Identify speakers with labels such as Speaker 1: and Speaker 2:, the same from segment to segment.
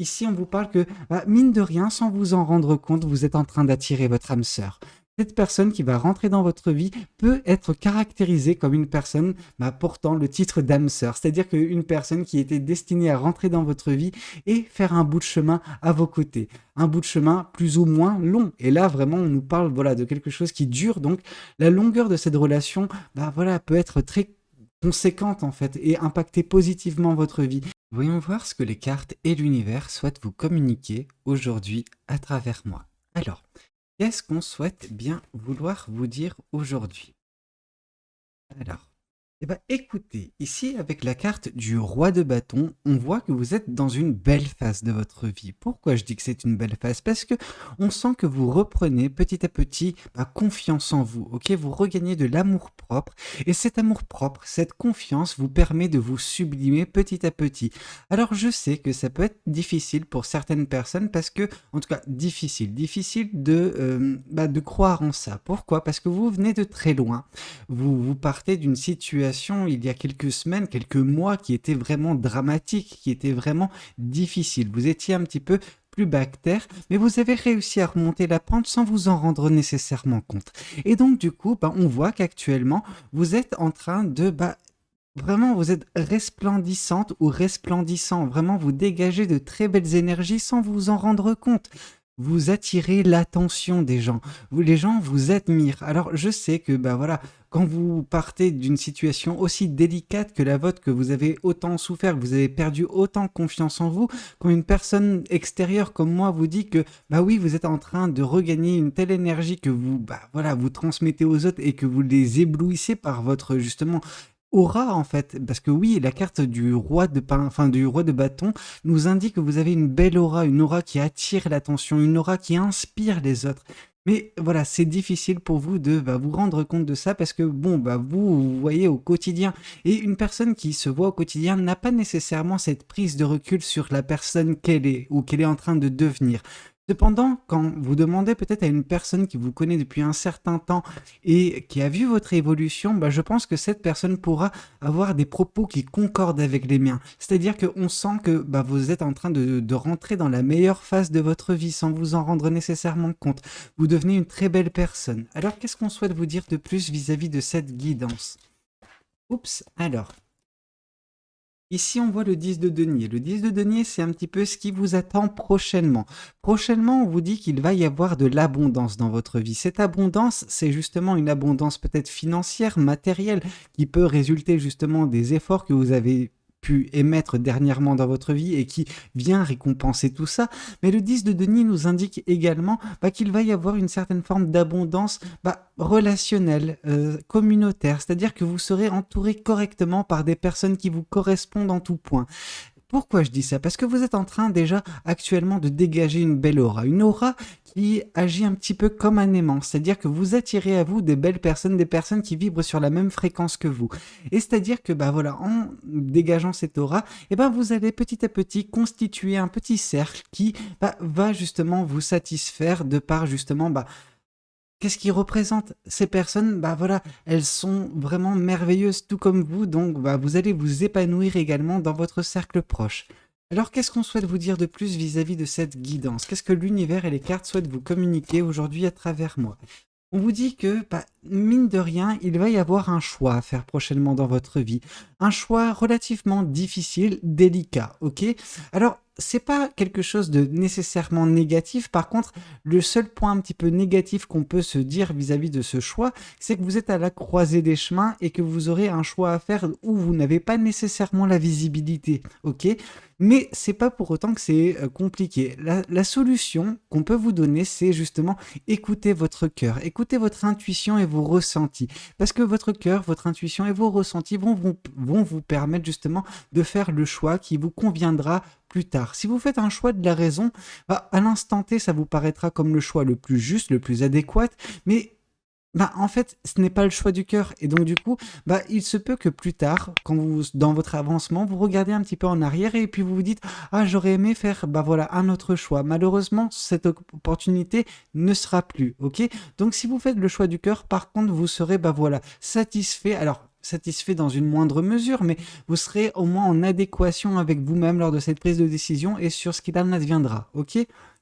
Speaker 1: Ici, on vous parle que, mine de rien, sans vous en rendre compte, vous êtes en train d'attirer votre âme sœur. Cette personne qui va rentrer dans votre vie peut être caractérisée comme une personne portant le titre d'âme sœur, c'est-à-dire qu'une personne qui était destinée à rentrer dans votre vie et faire un bout de chemin à vos côtés, un bout de chemin plus ou moins long. Et là, vraiment, on nous parle voilà, de quelque chose qui dure, donc la longueur de cette relation voilà, peut être très conséquente en fait et impacter positivement votre vie. Voyons voir ce que les cartes et l'univers souhaitent vous communiquer aujourd'hui à travers moi. Alors, qu'est-ce qu'on souhaite bien vouloir vous dire aujourd'hui? Alors, écoutez, ici avec la carte du roi de bâton, on voit que vous êtes dans une belle phase de votre vie. Pourquoi je dis que c'est une belle phase? Parce que on sent que vous reprenez petit à petit confiance en vous, ok? Vous regagnez de l'amour propre et cet amour propre, cette confiance vous permet de vous sublimer petit à petit. Alors je sais que ça peut être difficile pour certaines personnes parce que, en tout cas difficile de croire en ça. Pourquoi? Parce que vous venez de très loin. Vous partez d'une situation il y a quelques semaines, quelques mois qui était vraiment dramatique, qui était vraiment difficile. Vous étiez un petit peu plus bas que terre, mais vous avez réussi à remonter la pente sans vous en rendre nécessairement compte. Et donc du coup, on voit qu'actuellement, vous êtes en train de vraiment, vous êtes resplendissante ou resplendissant. Vraiment, vous dégagez de très belles énergies sans vous en rendre compte. Vous attirez l'attention des gens. Les gens vous admirent. Alors, je sais que, voilà, quand vous partez d'une situation aussi délicate que la vôtre, que vous avez autant souffert, que vous avez perdu autant confiance en vous, quand une personne extérieure comme moi vous dit que, oui, vous êtes en train de regagner une telle énergie que vous, voilà, vous transmettez aux autres et que vous les éblouissez par votre, justement, aura en fait, parce que oui, la carte du roi de du roi de bâton nous indique que vous avez une belle aura, une aura qui attire l'attention, une aura qui inspire les autres. Mais voilà, c'est difficile pour vous de vous rendre compte de ça parce que vous voyez au quotidien et une personne qui se voit au quotidien n'a pas nécessairement cette prise de recul sur la personne qu'elle est ou qu'elle est en train de devenir. Cependant, quand vous demandez peut-être à une personne qui vous connaît depuis un certain temps et qui a vu votre évolution, je pense que cette personne pourra avoir des propos qui concordent avec les miens. C'est-à-dire qu'on sent que vous êtes en train de rentrer dans la meilleure phase de votre vie sans vous en rendre nécessairement compte. Vous devenez une très belle personne. Alors, qu'est-ce qu'on souhaite vous dire de plus vis-à-vis de cette guidance? Oups, alors. Ici, on voit le 10 de denier. Le 10 de denier, c'est un petit peu ce qui vous attend prochainement. Prochainement, on vous dit qu'il va y avoir de l'abondance dans votre vie. Cette abondance, c'est justement une abondance peut-être financière, matérielle, qui peut résulter justement des efforts que vous avez pu émettre dernièrement dans votre vie et qui vient récompenser tout ça. Mais le 10 de denier nous indique également qu'il va y avoir une certaine forme d'abondance relationnelle, communautaire, c'est-à-dire que vous serez entouré correctement par des personnes qui vous correspondent en tout point. Pourquoi je dis ça? Parce que vous êtes en train déjà actuellement de dégager une belle aura. Une aura qui agit un petit peu comme un aimant. C'est-à-dire que vous attirez à vous des belles personnes, des personnes qui vibrent sur la même fréquence que vous. Et c'est-à-dire que voilà, en dégageant cette aura, vous allez petit à petit constituer un petit cercle qui va justement vous satisfaire de par justement qu'est-ce qui représente ces personnes? Voilà, elles sont vraiment merveilleuses tout comme vous, donc vous allez vous épanouir également dans votre cercle proche. Alors qu'est-ce qu'on souhaite vous dire de plus vis-à-vis de cette guidance? Qu'est-ce que l'univers et les cartes souhaitent vous communiquer aujourd'hui à travers moi? On vous dit que, mine de rien, il va y avoir un choix à faire prochainement dans votre vie. Un choix relativement difficile, délicat, ok? Alors, c'est pas quelque chose de nécessairement négatif. Par contre, le seul point un petit peu négatif qu'on peut se dire vis-à-vis de ce choix, c'est que vous êtes à la croisée des chemins et que vous aurez un choix à faire où vous n'avez pas nécessairement la visibilité, ok? Mais c'est pas pour autant que c'est compliqué. La solution qu'on peut vous donner, c'est justement écouter votre cœur, écoutez votre intuition et vos ressentis. Parce que votre cœur, votre intuition et vos ressentis vont vous permettre justement de faire le choix qui vous conviendra plus tard. Si vous faites un choix de la raison, à l'instant T, ça vous paraîtra comme le choix le plus juste, le plus adéquat, mais en fait, ce n'est pas le choix du cœur. Et donc, du coup, il se peut que plus tard, quand vous, dans votre avancement, vous regardez un petit peu en arrière et puis vous vous dites, ah, j'aurais aimé faire, voilà, un autre choix. Malheureusement, cette opportunité ne sera plus, ok? Donc, si vous faites le choix du cœur, par contre, vous serez, voilà, satisfait. Alors, satisfait dans une moindre mesure, mais vous serez au moins en adéquation avec vous-même lors de cette prise de décision et sur ce qu'il en adviendra, ok?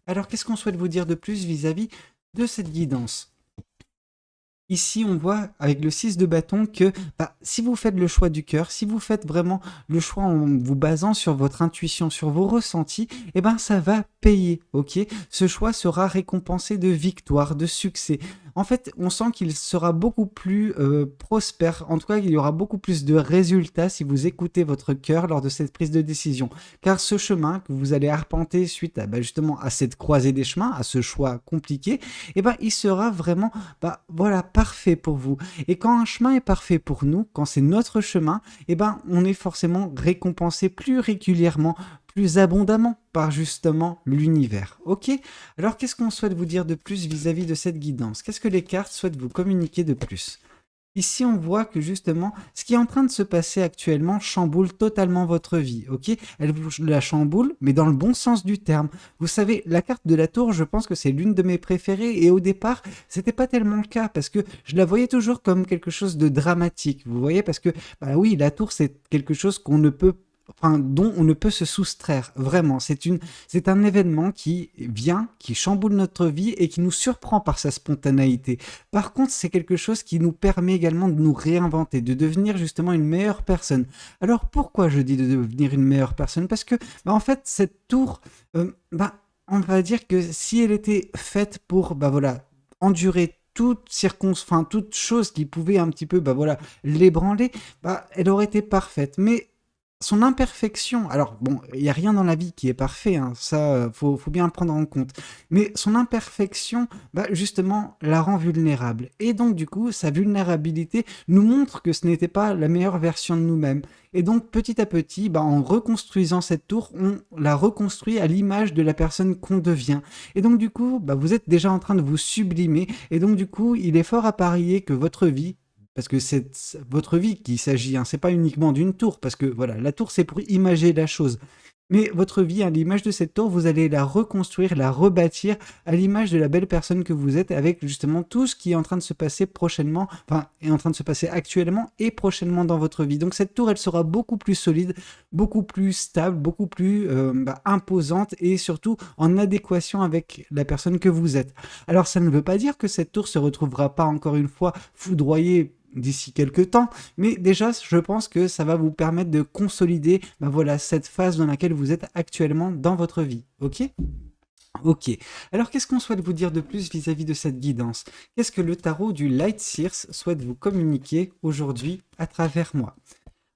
Speaker 1: Alors, qu'est-ce qu'on souhaite vous dire de plus vis-à-vis de cette guidance? Ici, on voit avec le 6 de bâton que si vous faites le choix du cœur, si vous faites vraiment le choix en vous basant sur votre intuition, sur vos ressentis, eh ben ça va payer, ok? Ce choix sera récompensé de victoire, de succès. En fait, on sent qu'il sera beaucoup plus prospère. En tout cas, il y aura beaucoup plus de résultats si vous écoutez votre cœur lors de cette prise de décision. Car ce chemin que vous allez arpenter suite à justement à cette croisée des chemins, à ce choix compliqué, eh ben il sera vraiment voilà, parfait pour vous. Et quand un chemin est parfait pour nous, quand c'est notre chemin, eh ben, on est forcément récompensé plus régulièrement, plus abondamment par justement l'univers. Ok? Alors, qu'est-ce qu'on souhaite vous dire de plus vis-à-vis de cette guidance? Qu'est-ce que les cartes souhaitent vous communiquer de plus? Ici, on voit que justement, ce qui est en train de se passer actuellement chamboule totalement votre vie, ok? Elle vous la chamboule, mais dans le bon sens du terme. Vous savez, la carte de la tour, je pense que c'est l'une de mes préférées, et au départ, c'était pas tellement le cas, parce que je la voyais toujours comme quelque chose de dramatique, vous voyez? Parce que, oui, la tour, c'est quelque chose qu'on ne peut dont on ne peut se soustraire, vraiment. C'est un événement qui vient, qui chamboule notre vie et qui nous surprend par sa spontanéité. Par contre, c'est quelque chose qui nous permet également de nous réinventer, de devenir justement une meilleure personne. Alors, pourquoi je dis de devenir une meilleure personne? Parce que, en fait, cette tour, on va dire que si elle était faite pour, voilà, endurer toute chose qui pouvait un petit peu, l'ébranler, elle aurait été parfaite. Mais son imperfection, alors bon, il n'y a rien dans la vie qui est parfait, hein, ça, faut bien le prendre en compte. Mais son imperfection, justement, la rend vulnérable. Et donc, du coup, sa vulnérabilité nous montre que ce n'était pas la meilleure version de nous-mêmes. Et donc, petit à petit, en reconstruisant cette tour, on la reconstruit à l'image de la personne qu'on devient. Et donc, du coup, vous êtes déjà en train de vous sublimer. Et donc, du coup, il est fort à parier que votre vie, parce que c'est votre vie qu'il s'agit, hein. C'est pas uniquement d'une tour, parce que voilà, la tour c'est pour imager la chose. Mais votre vie, à l'image de cette tour, vous allez la reconstruire, la rebâtir à l'image de la belle personne que vous êtes, avec justement tout ce qui est en train de se passer prochainement, est en train de se passer actuellement et prochainement dans votre vie. Donc cette tour, elle sera beaucoup plus solide, beaucoup plus stable, beaucoup plus imposante et surtout en adéquation avec la personne que vous êtes. Alors ça ne veut pas dire que cette tour se retrouvera pas encore une fois foudroyée d'ici quelques temps, mais déjà je pense que ça va vous permettre de consolider cette phase dans laquelle vous êtes actuellement dans votre vie, ok? Ok, alors qu'est-ce qu'on souhaite vous dire de plus vis-à-vis de cette guidance? Qu'est-ce que le tarot du Light Seers souhaite vous communiquer aujourd'hui à travers moi?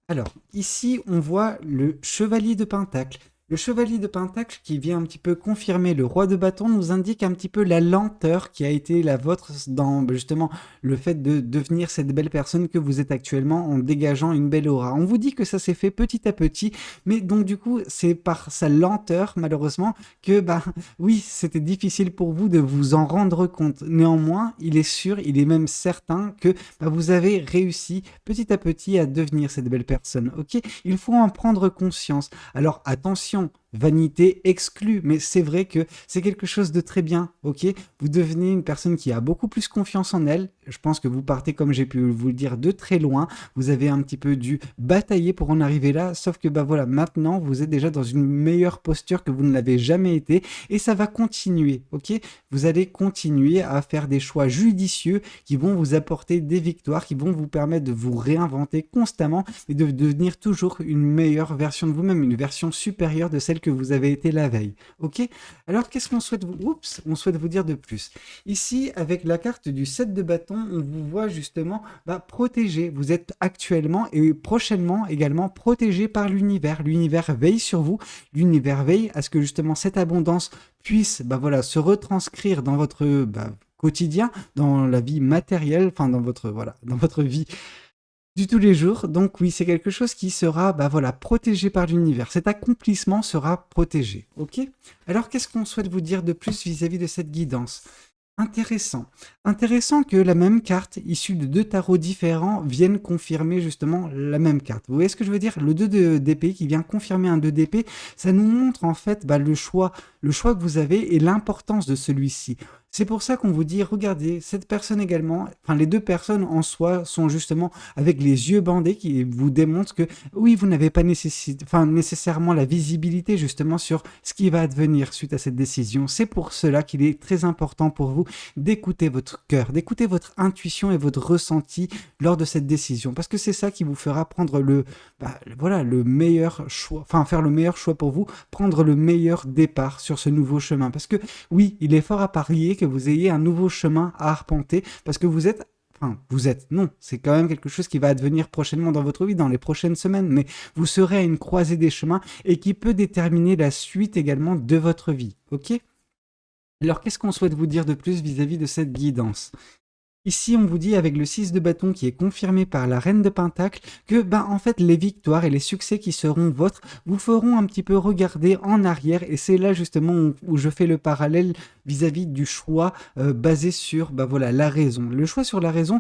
Speaker 1: Alors, ici, on voit le chevalier de Pentacle. Le chevalier de Pentacle qui vient un petit peu confirmer le roi de bâton nous indique un petit peu la lenteur qui a été la vôtre dans justement le fait de devenir cette belle personne que vous êtes actuellement en dégageant une belle aura. On vous dit que ça s'est fait petit à petit, mais donc du coup c'est par sa lenteur malheureusement que oui, c'était difficile pour vous de vous en rendre compte. Néanmoins, il est sûr, il est même certain que vous avez réussi petit à petit à devenir cette belle personne. Ok, il faut en prendre conscience. Alors attention, vanité exclue, mais c'est vrai que c'est quelque chose de très bien, ok? Vous devenez une personne qui a beaucoup plus confiance en elle. Je pense que vous partez, comme j'ai pu vous le dire, de très loin. Vous avez un petit peu dû batailler pour en arriver là, sauf que voilà, maintenant vous êtes déjà dans une meilleure posture que vous ne l'avez jamais été, et ça va continuer, ok? Vous allez continuer à faire des choix judicieux qui vont vous apporter des victoires, qui vont vous permettre de vous réinventer constamment et de devenir toujours une meilleure version de vous-même, une version supérieure de celle que vous avez été la veille. Ok? Alors, qu'est-ce qu'on souhaite on souhaite vous dire de plus? Ici, avec la carte du 7 de bâton, on vous voit justement protégé. Vous êtes actuellement et prochainement également protégé par l'univers. L'univers veille sur vous. L'univers veille à ce que justement cette abondance puisse se retranscrire dans votre quotidien, dans la vie matérielle, dans votre vie du tous les jours. Donc oui, c'est quelque chose qui sera protégé par l'univers. Cet accomplissement sera protégé. Ok? Alors qu'est-ce qu'on souhaite vous dire de plus vis-à-vis de cette guidance? Intéressant. Intéressant que la même carte, issue de deux tarots différents, vienne confirmer justement la même carte. Vous voyez ce que je veux dire? Le 2 d'épée qui vient confirmer un 2 d'épée, ça nous montre en fait le choix que vous avez et l'importance de celui-ci. C'est pour ça qu'on vous dit, regardez, cette personne également, enfin les deux personnes en soi sont justement avec les yeux bandés qui vous démontrent que oui, vous n'avez pas nécessairement la visibilité justement sur ce qui va advenir suite à cette décision. C'est pour cela qu'il est très important pour vous d'écouter votre cœur, d'écouter votre intuition et votre ressenti lors de cette décision, parce que c'est ça qui vous fera prendre voilà, le meilleur choix, enfin faire le meilleur choix pour vous, prendre le meilleur départ sur ce nouveau chemin, parce que oui, il est fort à parier que vous ayez un nouveau chemin à arpenter parce que non, c'est quand même quelque chose qui va advenir prochainement dans votre vie, dans les prochaines semaines, mais vous serez à une croisée des chemins et qui peut déterminer la suite également de votre vie, ok? Alors qu'est-ce qu'on souhaite vous dire de plus vis-à-vis de cette guidance? Ici, on vous dit avec le 6 de bâton qui est confirmé par la reine de Pentacle que en fait les victoires et les succès qui seront vôtres vous feront un petit peu regarder en arrière, et c'est là justement où je fais le parallèle vis-à-vis du choix basé sur voilà, la raison. Le choix sur la raison,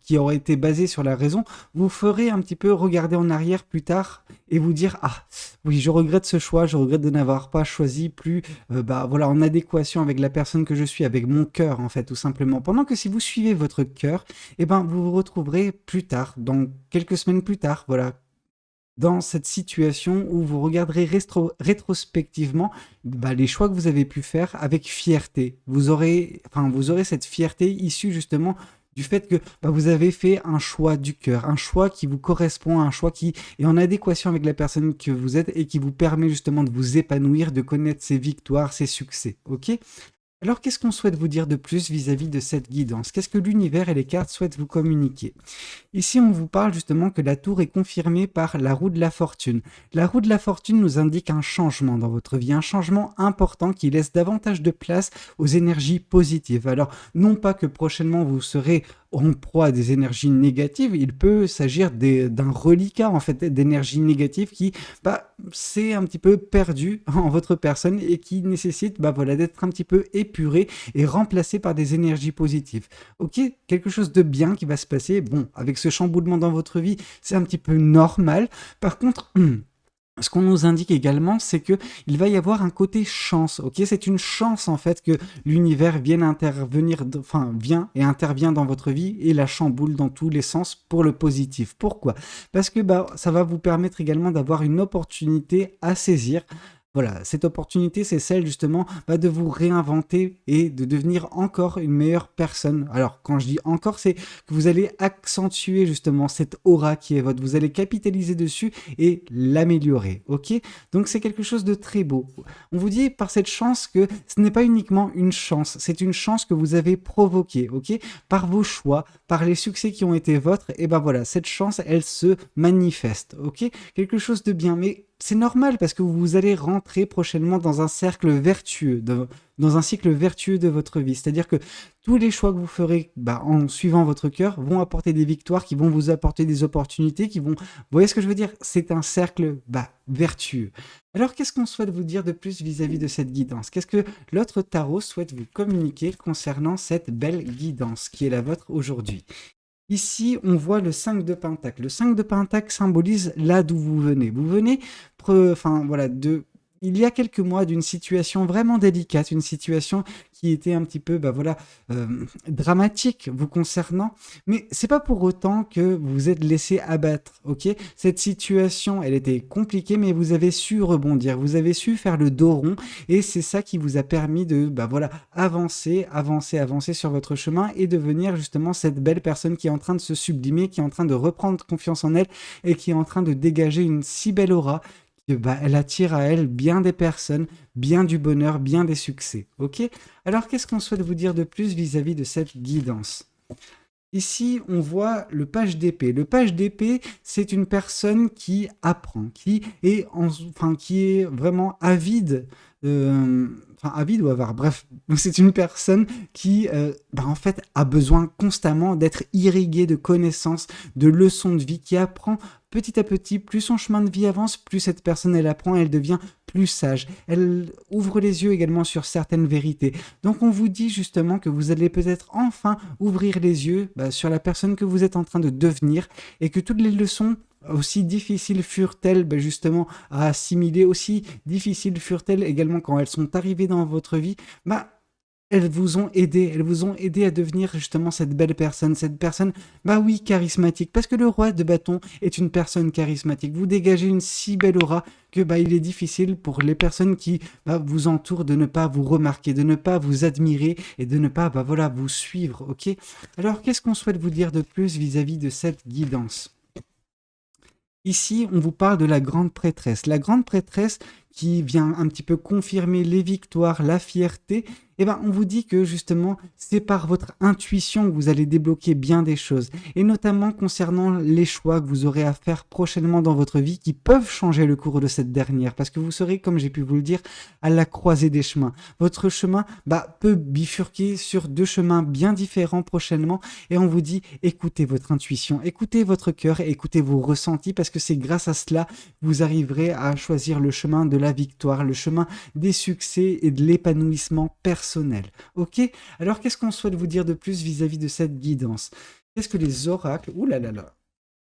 Speaker 1: qui aurait été basé sur la raison, vous ferez un petit peu regarder en arrière plus tard et vous dire ah oui, je regrette ce choix, je regrette de n'avoir pas choisi plus voilà, en adéquation avec la personne que je suis, avec mon cœur en fait, tout simplement. Pendant que si vous suivez votre cœur, vous vous retrouverez plus tard, dans quelques semaines plus tard, voilà, dans cette situation où vous regarderez rétrospectivement les choix que vous avez pu faire avec fierté. Vous aurez cette fierté issue justement du fait que vous avez fait un choix du cœur, un choix qui vous correspond, un choix qui est en adéquation avec la personne que vous êtes et qui vous permet justement de vous épanouir, de connaître ses victoires, ses succès. Ok ? Alors, qu'est-ce qu'on souhaite vous dire de plus vis-à-vis de cette guidance? Qu'est-ce que l'univers et les cartes souhaitent vous communiquer? Ici, on vous parle justement que la tour est confirmée par la roue de la fortune. La roue de la fortune nous indique un changement dans votre vie, un changement important qui laisse davantage de place aux énergies positives. Alors, non pas que prochainement vous serez en proie à des énergies négatives, il peut s'agir d'un reliquat en fait d'énergie négative qui s'est un petit peu perdu en votre personne et qui nécessite voilà, d'être un petit peu épuré et remplacé par des énergies positives. Ok, quelque chose de bien qui va se passer. Bon, avec ce chamboulement dans votre vie, c'est un petit peu normal. Par contre, ce qu'on nous indique également, c'est que il va y avoir un côté chance, ok? C'est une chance en fait que l'univers vient et intervient dans votre vie et la chamboule dans tous les sens pour le positif. Pourquoi? Parce que ça va vous permettre également d'avoir une opportunité à saisir. Voilà, cette opportunité, c'est celle justement de vous réinventer et de devenir encore une meilleure personne. Alors, quand je dis encore, c'est que vous allez accentuer justement cette aura qui est votre. Vous allez capitaliser dessus et l'améliorer, ok? Donc, c'est quelque chose de très beau. On vous dit par cette chance que ce n'est pas uniquement une chance, c'est une chance que vous avez provoquée, ok? Par vos choix, par les succès qui ont été vôtres, et voilà, cette chance, elle se manifeste, ok? Quelque chose de bien, mais c'est normal parce que vous allez rentrer prochainement dans un cercle vertueux, dans un cycle vertueux de votre vie. C'est-à-dire que tous les choix que vous ferez en suivant votre cœur vont apporter des victoires, qui vont vous apporter des opportunités, Vous voyez ce que je veux dire? C'est un cercle vertueux. Alors, qu'est-ce qu'on souhaite vous dire de plus vis-à-vis de cette guidance? Qu'est-ce que l'autre tarot souhaite vous communiquer concernant cette belle guidance qui est la vôtre aujourd'hui? Ici, on voit le 5 de Pentacle. Le 5 de Pentacle symbolise là d'où vous venez. Vous venez, il y a quelques mois, d'une situation vraiment délicate, une situation qui était un petit peu, dramatique vous concernant. Mais c'est pas pour autant que vous vous êtes laissé abattre, ok? Cette situation, elle était compliquée, mais vous avez su rebondir, vous avez su faire le dos rond, et c'est ça qui vous a permis de, avancer sur votre chemin et devenir justement cette belle personne qui est en train de se sublimer, qui est en train de reprendre confiance en elle et qui est en train de dégager une si belle aura que elle attire à elle bien des personnes, bien du bonheur, bien des succès. Ok? Alors, qu'est-ce qu'on souhaite vous dire de plus vis-à-vis de cette guidance? Ici, on voit le page d'épée. Le page d'épée, c'est une personne qui apprend, qui est vraiment avide, avide ou avare, bref. C'est une personne qui, en fait, a besoin constamment d'être irriguée de connaissances, de leçons de vie, qui apprend petit à petit. Plus son chemin de vie avance, plus cette personne, elle apprend, elle devient plus sage. Elle ouvre les yeux également sur certaines vérités. Donc, on vous dit justement que vous allez peut-être enfin ouvrir les yeux sur la personne que vous êtes en train de devenir, et que toutes les leçons, aussi difficiles furent-elles justement à assimiler, aussi difficiles furent-elles également quand elles sont arrivées dans votre vie, elles vous ont aidé à devenir justement cette belle personne, bah oui, charismatique, parce que le roi de bâton est une personne charismatique. Vous dégagez une si belle aura que bah il est difficile pour les personnes qui bah, vous entourent de ne pas vous remarquer, de ne pas vous admirer et de ne pas bah voilà vous suivre, ok? Alors qu'est-ce qu'on souhaite vous dire de plus vis-à-vis de cette guidance? Ici, on vous parle de la grande prêtresse. La grande prêtresse qui vient un petit peu confirmer les victoires, la fierté, eh ben, on vous dit que justement, c'est par votre intuition que vous allez débloquer bien des choses. Et notamment concernant les choix que vous aurez à faire prochainement dans votre vie qui peuvent changer le cours de cette dernière. Parce que vous serez, comme j'ai pu vous le dire, à la croisée des chemins. Votre chemin bah, peut bifurquer sur deux chemins bien différents prochainement. Et on vous dit, écoutez votre intuition, écoutez votre cœur et écoutez vos ressentis parce que c'est grâce à cela que vous arriverez à choisir le chemin de la victoire, le chemin des succès et de l'épanouissement personnel. Ok? Alors qu'est-ce qu'on souhaite vous dire de plus vis-à-vis de cette guidance? Qu'est-ce que les oracles... Ouh là là là.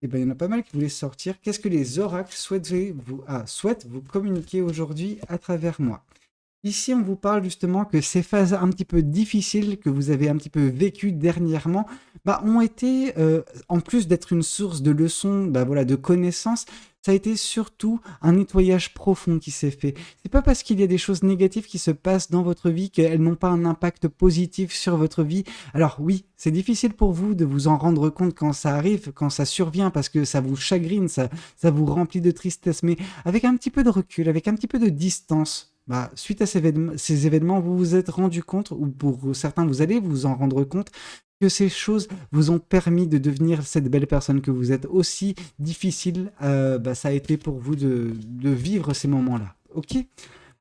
Speaker 1: Eh bien, il y en a pas mal qui voulaient sortir. Qu'est-ce que les oracles souhaitent vous communiquer aujourd'hui à travers moi? Ici, on vous parle justement que ces phases un petit peu difficiles que vous avez un petit peu vécues dernièrement bah, ont été, en plus d'être une source de leçons, bah, voilà, de connaissances, ça a été surtout un nettoyage profond qui s'est fait. C'est pas parce qu'il y a des choses négatives qui se passent dans votre vie qu'elles n'ont pas un impact positif sur votre vie. Alors oui, c'est difficile pour vous de vous en rendre compte quand ça arrive, quand ça survient, parce que ça vous chagrine, ça vous remplit de tristesse. Mais avec un petit peu de recul, avec un petit peu de distance, bah, suite à ces événements, vous vous êtes rendu compte, ou pour certains, vous allez vous en rendre compte, que ces choses vous ont permis de devenir cette belle personne que vous êtes. Aussi difficile, bah, ça a été pour vous de vivre ces moments-là. Ok?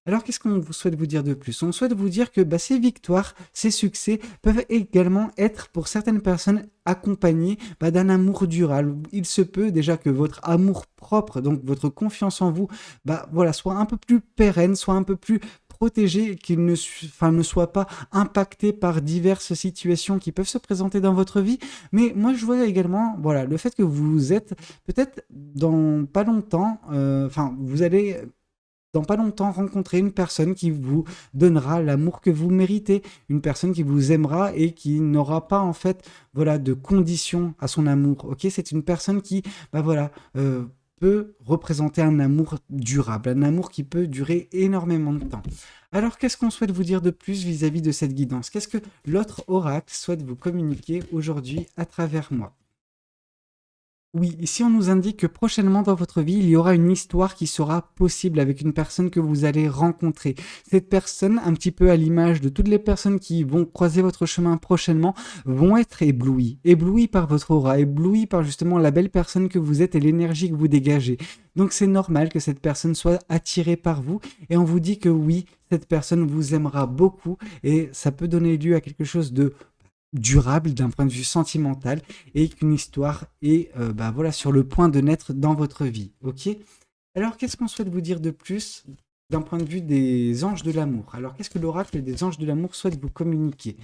Speaker 1: Alors, qu'est-ce qu'on vous souhaite vous dire de plus? On souhaite vous dire que bah, ces victoires, ces succès peuvent également être pour certaines personnes accompagnés bah, d'un amour durable. Il se peut déjà que votre amour propre, donc votre confiance en vous, bah, voilà, soit un peu plus pérenne, soit un peu plus protégé, qu'il ne soit pas impacté par diverses situations qui peuvent se présenter dans votre vie. Mais moi, je vois également, voilà, le fait que vous êtes peut-être dans pas longtemps, vous allez dans pas longtemps rencontrer une personne qui vous donnera l'amour que vous méritez, une personne qui vous aimera et qui n'aura pas en fait voilà de conditions à son amour. Ok, c'est une personne qui bah voilà peut représenter un amour durable, un amour qui peut durer énormément de temps. Alors qu'est-ce qu'on souhaite vous dire de plus vis-à-vis de cette guidance? Qu'est-ce que l'autre oracle souhaite vous communiquer aujourd'hui à travers moi? Oui, ici on nous indique que prochainement dans votre vie, il y aura une histoire qui sera possible avec une personne que vous allez rencontrer. Cette personne, un petit peu à l'image de toutes les personnes qui vont croiser votre chemin prochainement, vont être éblouies par votre aura, éblouies par justement la belle personne que vous êtes et l'énergie que vous dégagez. Donc c'est normal que cette personne soit attirée par vous et on vous dit que oui, cette personne vous aimera beaucoup et ça peut donner lieu à quelque chose de durable d'un point de vue sentimental et qu'une histoire est bah voilà, sur le point de naître dans votre vie. Ok? Alors, qu'est-ce qu'on souhaite vous dire de plus d'un point de vue des anges de l'amour? Alors, qu'est-ce que l'oracle des anges de l'amour souhaite vous communiquer?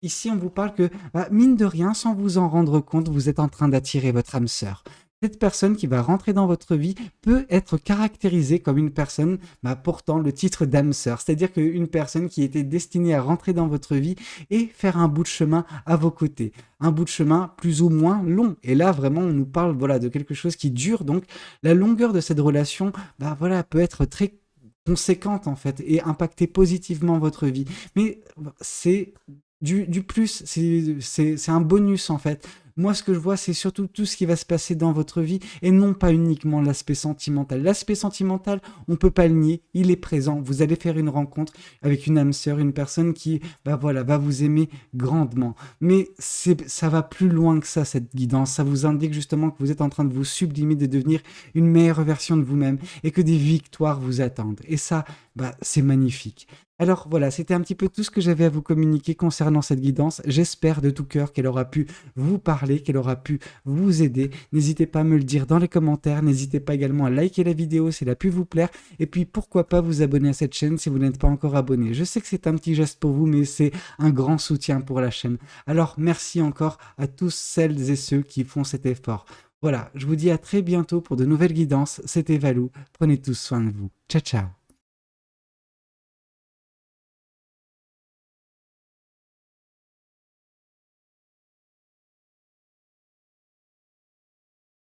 Speaker 1: Ici, on vous parle que, bah, mine de rien, sans vous en rendre compte, vous êtes en train d'attirer votre âme sœur. Cette personne qui va rentrer dans votre vie peut être caractérisée comme une personne bah, portant le titre d'âme sœur. C'est-à-dire qu'une personne qui était destinée à rentrer dans votre vie et faire un bout de chemin à vos côtés. Un bout de chemin plus ou moins long. Et là, vraiment, on nous parle voilà, de quelque chose qui dure. Donc, la longueur de cette relation bah, voilà, peut être très conséquente en fait et impacter positivement votre vie. Mais c'est du plus, c'est un bonus en fait. Moi, ce que je vois, c'est surtout tout ce qui va se passer dans votre vie et non pas uniquement l'aspect sentimental. L'aspect sentimental, on peut pas le nier, il est présent. Vous allez faire une rencontre avec une âme sœur, une personne qui bah voilà, va vous aimer grandement. Mais ça va plus loin que ça, cette guidance. Ça vous indique justement que vous êtes en train de vous sublimer, de devenir une meilleure version de vous-même et que des victoires vous attendent. Et ça, bah, c'est magnifique. Alors voilà, c'était un petit peu tout ce que j'avais à vous communiquer concernant cette guidance. J'espère de tout cœur qu'elle aura pu vous parler, qu'elle aura pu vous aider. N'hésitez pas à me le dire dans les commentaires. N'hésitez pas également à liker la vidéo si elle a pu vous plaire. Et puis pourquoi pas vous abonner à cette chaîne si vous n'êtes pas encore abonné. Je sais que c'est un petit geste pour vous, mais c'est un grand soutien pour la chaîne. Alors merci encore à tous celles et ceux qui font cet effort. Voilà, je vous dis à très bientôt pour de nouvelles guidances. C'était Valou. Prenez tous soin de vous. Ciao, ciao.